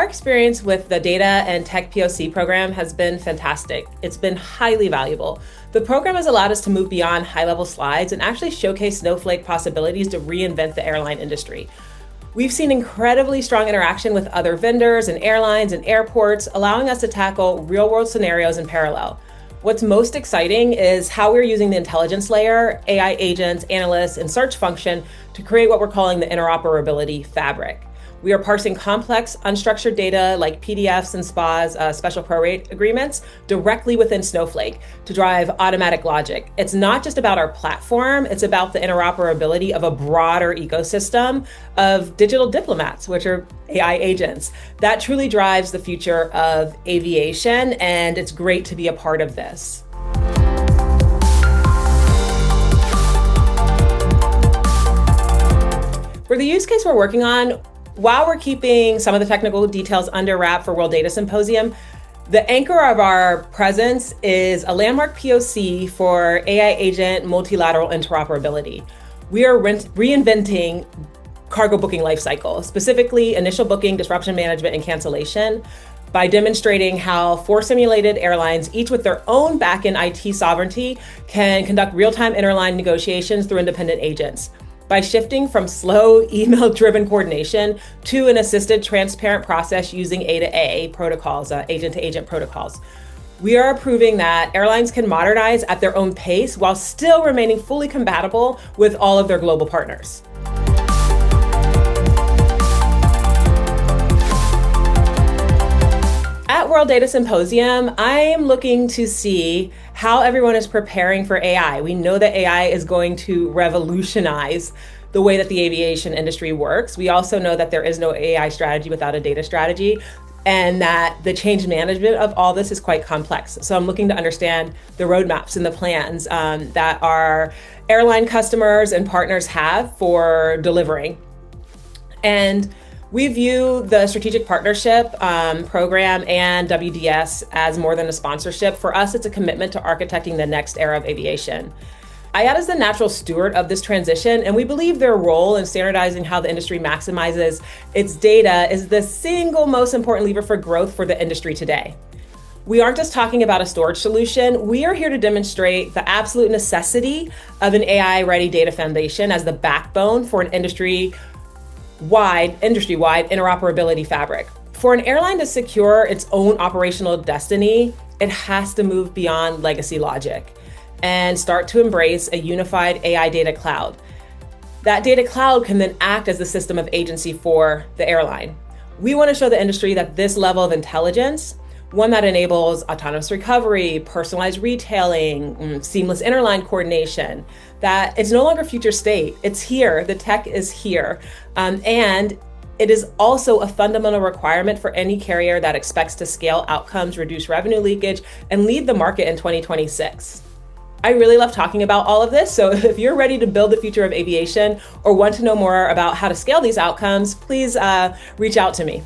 experience with the Data and Tech PoC program has been fantastic. It's been highly valuable. The program has allowed us to move beyond high-level slides and actually showcase Snowflake possibilities to reinvent the airline industry. We've seen incredibly strong interaction with other vendors and airlines and airports, allowing us to tackle real-world scenarios in parallel. What's most exciting is how we're using the intelligence layer, AI agents, analysts, and search function to create what we're calling the interoperability fabric. We are parsing complex, unstructured data like PDFs and SPAs, special prorate agreements, directly within Snowflake to drive automatic logic. It's not just about our platform, it's about the interoperability of a broader ecosystem of digital diplomats, which are AI agents. That truly drives the future of aviation, and it's great to be a part of this. For the use case we're working on, while we're keeping some of the technical details under wrap for World Data Symposium, the anchor of our presence is a landmark PoC for AI agent multilateral interoperability. We are reinventing cargo booking lifecycle, specifically initial booking, disruption management, and cancellation, by demonstrating how 4 simulated airlines, each with their own backend IT sovereignty, can conduct real-time interline negotiations through independent agents. By shifting from slow email-driven coordination to an assisted transparent process using A2A protocols, agent-to-agent protocols. We are proving that airlines can modernize at their own pace while still remaining fully compatible with all of their global partners. At World Data Symposium, I am looking to see how everyone is preparing for AI. We know that AI is going to revolutionize the way that the aviation industry works. We also know that there is no AI strategy without a data strategy, and that the change management of all this is quite complex. So I'm looking to understand the roadmaps and the plans that our airline customers and partners have for delivering. And we view the strategic partnership program and WDS as more than a sponsorship. For us, it's a commitment to architecting the next era of aviation. IATA is the natural steward of this transition, and we believe their role in standardizing how the industry maximizes its data is the single most important lever for growth for the industry today. We aren't just talking about a storage solution. We are here to demonstrate the absolute necessity of an AI-ready data foundation as the backbone for an industry-wide interoperability fabric. For an airline to secure its own operational destiny, it has to move beyond legacy logic and start to embrace a unified AI data cloud. That data cloud can then act as the system of agency for the airline. We want to show the industry that this level of intelligence, one that enables autonomous recovery, personalized retailing, seamless interline coordination, that it's no longer future state. It's here. The tech is here. And it is also a fundamental requirement for any carrier that expects to scale outcomes, reduce revenue leakage, and lead the market in 2026. I really love talking about all of this. So if you're ready to build the future of aviation or want to know more about how to scale these outcomes, please reach out to me.